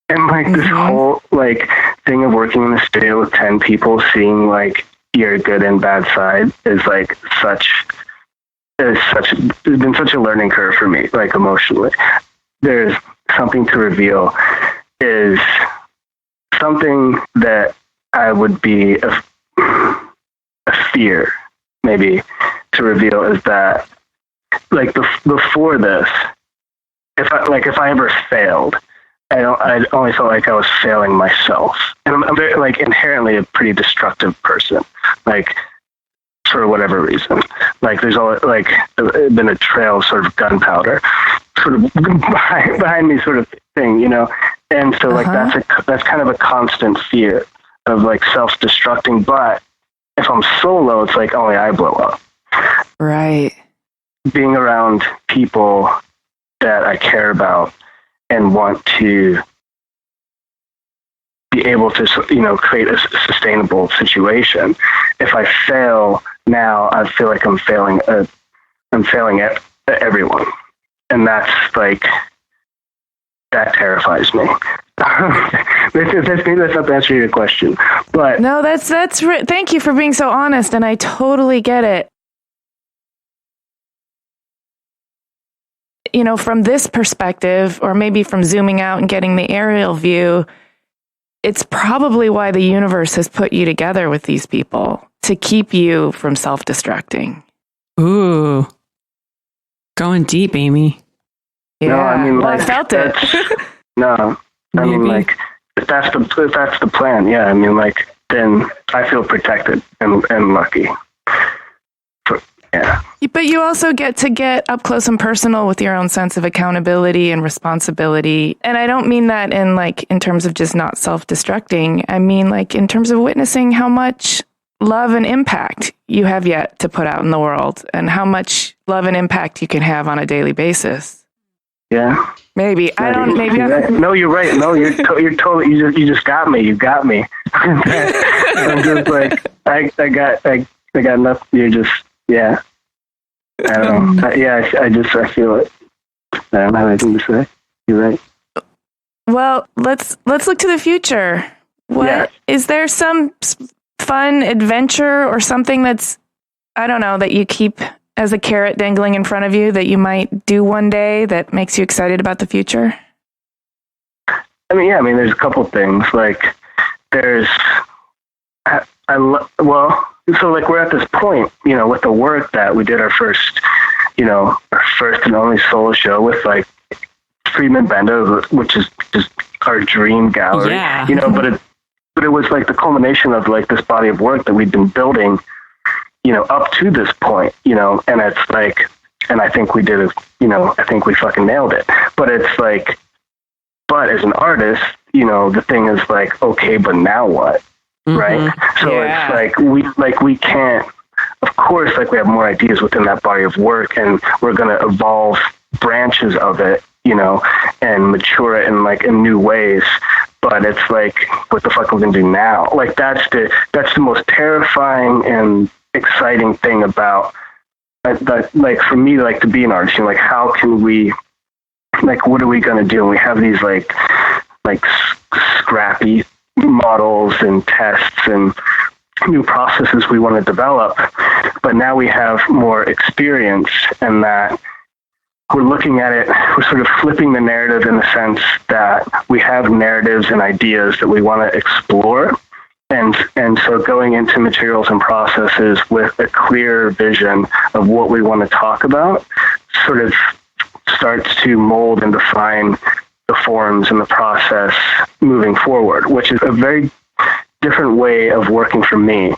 and like this whole like thing of working in the studio with 10 people, seeing like your good and bad side is like it's been such a learning curve for me, like emotionally. There's something to reveal is something that I would be a fear maybe to reveal is that like before this, if I ever failed, I always felt like I was failing myself, and I'm very, like, inherently a pretty destructive person, like, for whatever reason. Like, there's always like been a trail of sort of gunpowder sort of behind me, sort of thing, you know. And so like that's kind of a constant fear of like self-destructing. But if I'm solo, it's like only I blow up. Right. Being around people that I care about and want to be able to, you know, create a sustainable situation. If I fail now, I feel like I'm failing at everyone, and that's like, that terrifies me. That's not the answer to your question, but no, thank you for being so honest, and I totally get it. You know, from this perspective, or maybe from zooming out and getting the aerial view, it's probably why the universe has put you together with these people to keep you from self-destructing. Ooh, going deep, Amy. Yeah, no, I mean, like, I felt it. No, I mean, like, if that's the plan, yeah, I mean, like, then I feel protected and lucky. Yeah. But you also get to get up close and personal with your own sense of accountability and responsibility. And I don't mean that in terms of just not self-destructing. I mean, like, in terms of witnessing how much love and impact you have yet to put out in the world, and how much love and impact you can have on a daily basis. Yeah. Maybe. I don't, maybe. Right. No, you're right. No, you're totally, you just got me. You got me. I'm just like, I got nothing. You're just, yeah. I don't know. I feel it. I don't have anything to say. You're right. Well, let's look to the future. Is there some fun adventure or something that's, I don't know, that you keep as a carrot dangling in front of you that you might do one day that makes you excited about the future? I mean, there's a couple things. Like, there's, so like we're at this point, you know, with the work that we did our first and only solo show with like Friedman Bendo, which is just our dream gallery, you know, but it was like the culmination of like this body of work that we'd been building, you know, up to this point, you know, and it's like, and I think we did it, you know, I think we fucking nailed it, but it's like, but as an artist, you know, the thing is like, okay, but now what? Right. So it's like we can't, of course, like we have more ideas within that body of work, and we're going to evolve branches of it, you know, and mature it in new ways. But it's like, what the fuck are we going to do now? Like, that's the most terrifying and exciting thing about that, like, for me, like, to be an artist, you know, like, how can we, like, what are we going to do? And we have these like scrappy models and tests and new processes we want to develop, but now we have more experience, and that we're looking at it, we're sort of flipping the narrative in the sense that we have narratives and ideas that we want to explore, and so going into materials and processes with a clear vision of what we want to talk about sort of starts to mold and define the forms and the process moving forward, which is a very different way of working for me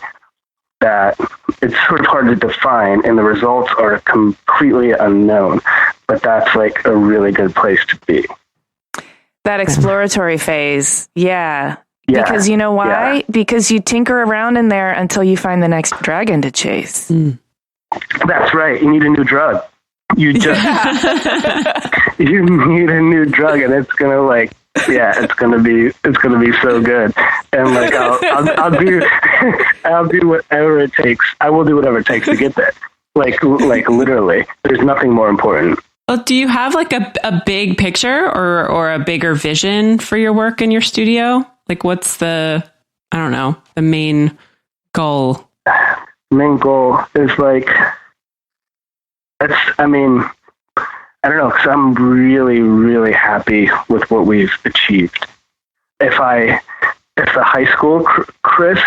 that it's sort of hard to define, and the results are completely unknown. But that's like a really good place to be. That exploratory phase. Yeah. Because you know why? Yeah. Because you tinker around in there until you find the next dragon to chase. That's right. You need a new drug. You just you need a new drug, and it's gonna like it's gonna be so good. And like I'll do whatever it takes. I will do whatever it takes to get there. Like literally, there's nothing more important. Well, do you have like a big picture or a bigger vision for your work in your studio? Like, what's the main goal? Main goal is like, I don't know, because I'm really, really happy with what we've achieved. If the high school Chris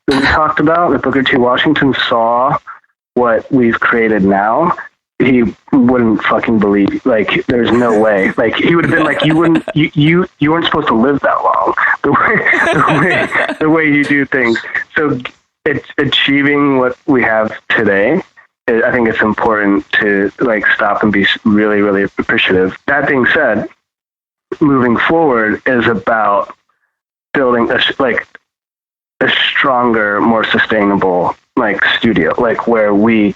that we talked about, that Booker T. Washington saw what we've created now, he wouldn't fucking believe. Like, there's no way. Like, he would have been like, you weren't supposed to live that long. The way you do things. So it's achieving what we have today. I think it's important to like stop and be really, really appreciative. That being said, moving forward is about building a stronger, more sustainable like studio, like where we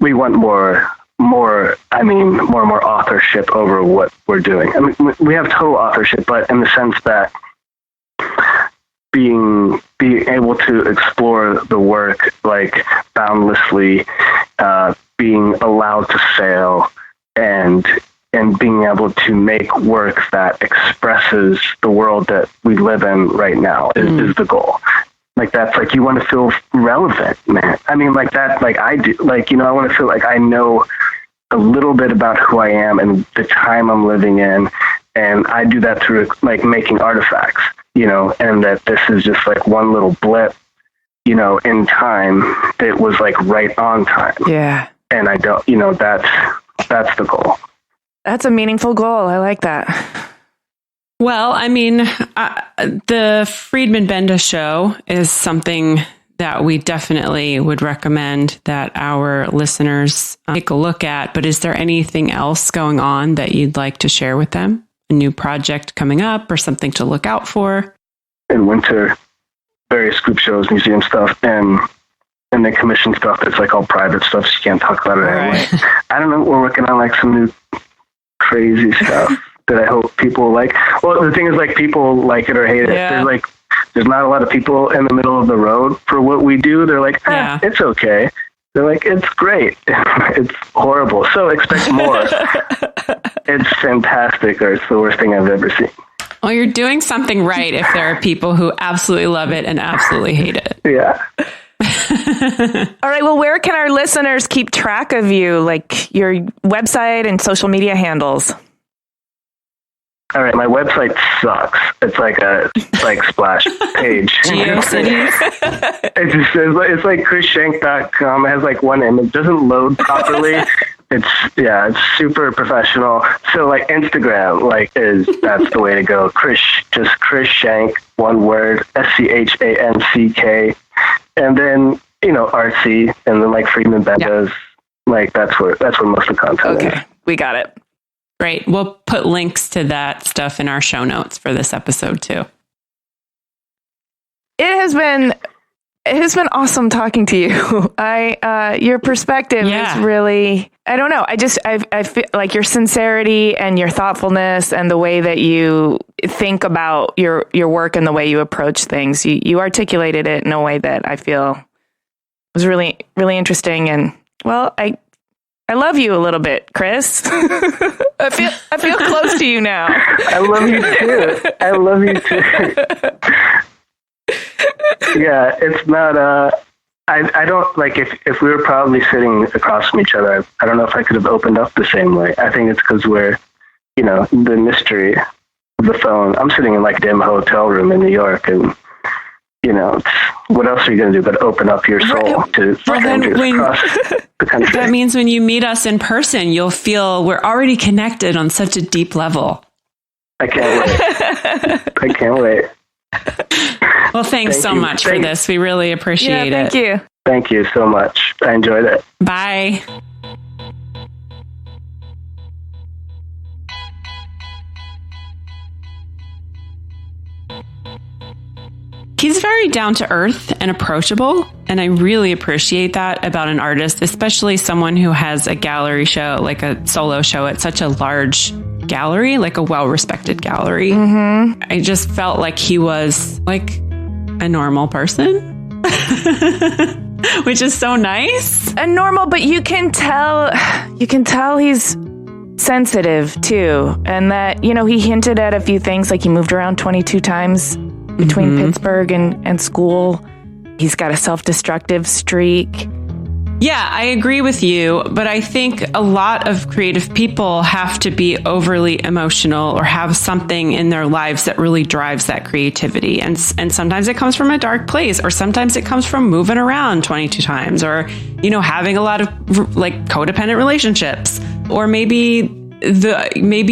want more and more authorship over what we're doing. I mean, we have total authorship, but in the sense that being able to explore the work like boundlessly, being allowed to sail, and being able to make work that expresses the world that we live in right now is the goal. Like, that's like, you want to feel relevant, man. I mean, like that, like I do, like, I want to feel like I know a little bit about who I am and the time I'm living in. And I do that through like making artifacts, and that this is just like one little blip, in time that was like right on time. Yeah. And I don't, that's the goal. That's a meaningful goal. I like that. Well, I mean, the Friedman Benda show is something that we definitely would recommend that our listeners take a look at. But is there anything else going on that you'd like to share with them? A new project coming up or something to look out for? In winter, various group shows, museum stuff, and then commission stuff that's like all private stuff, so you can't talk about it anyway. I don't know. We're working on like some new crazy stuff that I hope people like. Well, the thing is, like, people like it or hate it. Yeah. There's not a lot of people in the middle of the road for what we do. They're like, it's okay. They're like, it's great. It's horrible. So expect more. It's fantastic, or it's the worst thing I've ever seen. Well, you're doing something right if there are people who absolutely love it and absolutely hate it. Yeah. All right. Well, where can our listeners keep track of you? Like your website and social media handles? All right, my website sucks. It's like a splash page. GeoCities? It's like chrisschanck.com. It has like one image. It doesn't load properly. It's super professional. So like Instagram, that's the way to go. Chris Schanck, one word, SCHANCK, and then artsy, and then like Friedman Benda's. Like that's where most of the content is. Okay, we got it. Great. We'll put links to that stuff in our show notes for this episode too. It has been awesome talking to you. Your perspective is really, I don't know. I feel like your sincerity and your thoughtfulness and the way that you think about your work and the way you approach things, you articulated it in a way that I feel was really, really interesting. And well, I love you a little bit, Chris. I feel close to you now. I love you too. Yeah, it's not, I don't, like, if we were probably sitting across from each other, I don't know if I could have opened up the same way. I think it's because we're, the mystery of the phone. I'm sitting in like a dim hotel room in New York, and, what else are you going to do but open up your soul to strangers across the country? That means when you meet us in person, you'll feel we're already connected on such a deep level. I can't wait. Well, thanks so much for this. We really appreciate it. Thank you. Thank you so much. I enjoyed it. Bye. He's very down to earth and approachable, and I really appreciate that about an artist, especially someone who has a gallery show, like a solo show at such a large gallery, like a well-respected gallery. Mm-hmm. I just felt like he was like a normal person, which is so nice. A normal, but you can tell he's sensitive too, and that, you know, he hinted at a few things, like he moved around 22 times between Pittsburgh and school. He's got a self-destructive streak. Yeah, I agree with you, but I think a lot of creative people have to be overly emotional or have something in their lives that really drives that creativity. And sometimes it comes from a dark place, or sometimes it comes from moving around 22 times, or, you know, having a lot of like codependent relationships, or maybe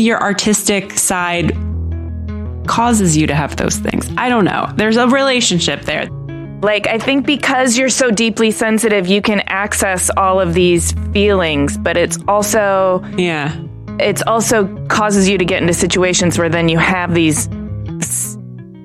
your artistic side causes you to have those things. I don't know. There's a relationship there. Like, I think because you're so deeply sensitive, you can access all of these feelings, but it's also causes you to get into situations where then you have these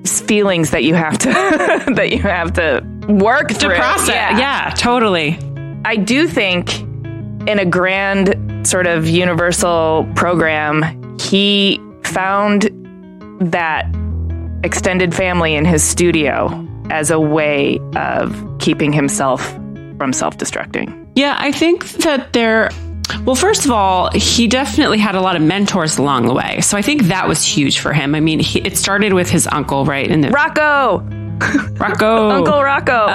feelings that you have to work through. To process. Yeah, totally. I do think in a grand sort of universal program, he found that extended family in his studio as a way of keeping himself from self-destructing. Yeah, I think that well, first of all, he definitely had a lot of mentors along the way. So I think that was huge for him. I mean, it started with his uncle, right? Rocco! Uncle Rocco.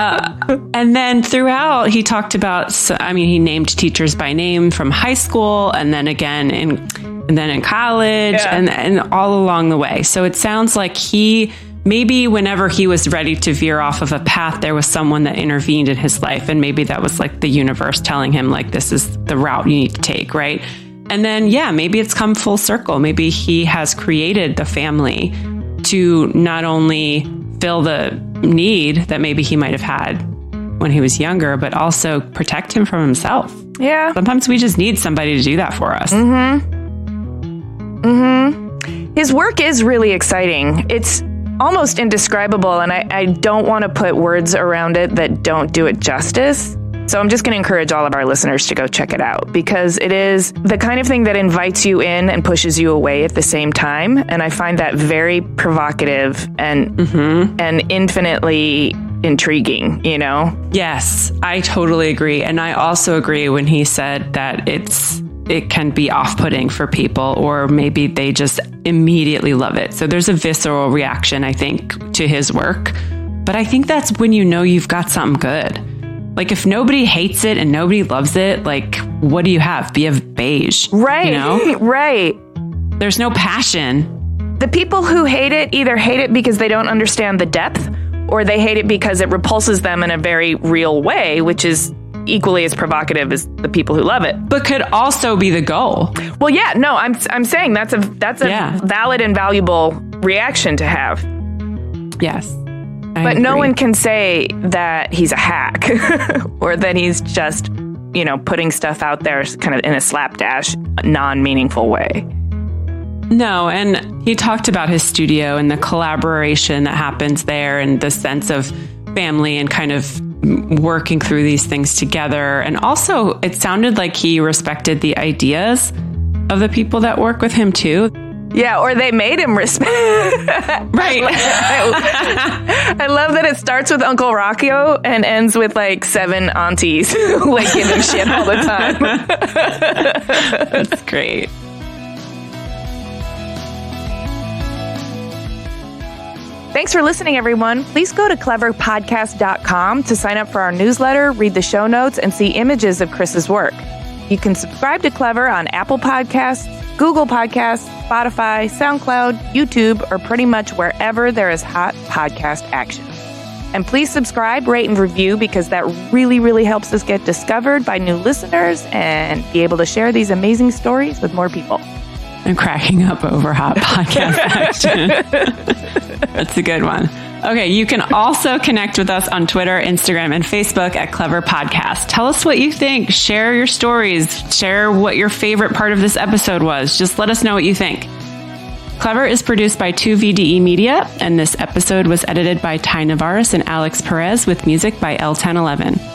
And then throughout, he talked about, he named teachers by name from high school, and then again and then in college, and all along the way. So it sounds like maybe whenever he was ready to veer off of a path, there was someone that intervened in his life. And maybe that was like the universe telling him, like, this is the route you need to take, right? And then, maybe it's come full circle. Maybe he has created the family to not only fill the need that maybe he might have had when he was younger, but also protect him from himself. Yeah. Sometimes we just need somebody to do that for us. His work is really exciting. It's almost indescribable, and I don't want to put words around it that don't do it justice. So I'm just going to encourage all of our listeners to go check it out, because it is the kind of thing that invites you in and pushes you away at the same time. And I find that very provocative and infinitely intriguing, you know? Yes, I totally agree. And I also agree when he said that it can be off-putting for people, or maybe they just immediately love it. So there's a visceral reaction, I think, to his work. But I think that's when you know you've got something good. Like, if nobody hates it and nobody loves it, like, what do you have? You have beige. Right. You know? Right. There's no passion. The people who hate it either hate it because they don't understand the depth, or they hate it because it repulses them in a very real way, which is equally as provocative as the people who love it. But could also be the goal. Well, yeah, no, I'm saying that's a valid and valuable reaction to have. Yes. But no one can say that he's a hack or that he's just, putting stuff out there kind of in a slapdash, non-meaningful way. No, and he talked about his studio and the collaboration that happens there, and the sense of family and kind of working through these things together. And also, it sounded like he respected the ideas of the people that work with him too. Yeah, or they made him respect. Right. I love that it starts with Uncle Rocco and ends with like 7 aunties like giving shit all the time. That's great. Thanks for listening, everyone. Please go to cleverpodcast.com to sign up for our newsletter, read the show notes, and see images of Chris's work. You can subscribe to Clever on Apple Podcasts, Google Podcasts, Spotify, SoundCloud, YouTube, or pretty much wherever there is hot podcast action. And please subscribe, rate, and review, because that really, really helps us get discovered by new listeners and be able to share these amazing stories with more people. I'm cracking up over hot podcast action. That's a good one. Okay, you can also connect with us on Twitter, Instagram, and Facebook at Clever Podcast. Tell us what you think. Share your stories. Share what your favorite part of this episode was. Just let us know what you think. Clever is produced by 2VDE Media, and this episode was edited by Ty Navarez and Alex Perez with music by L1011.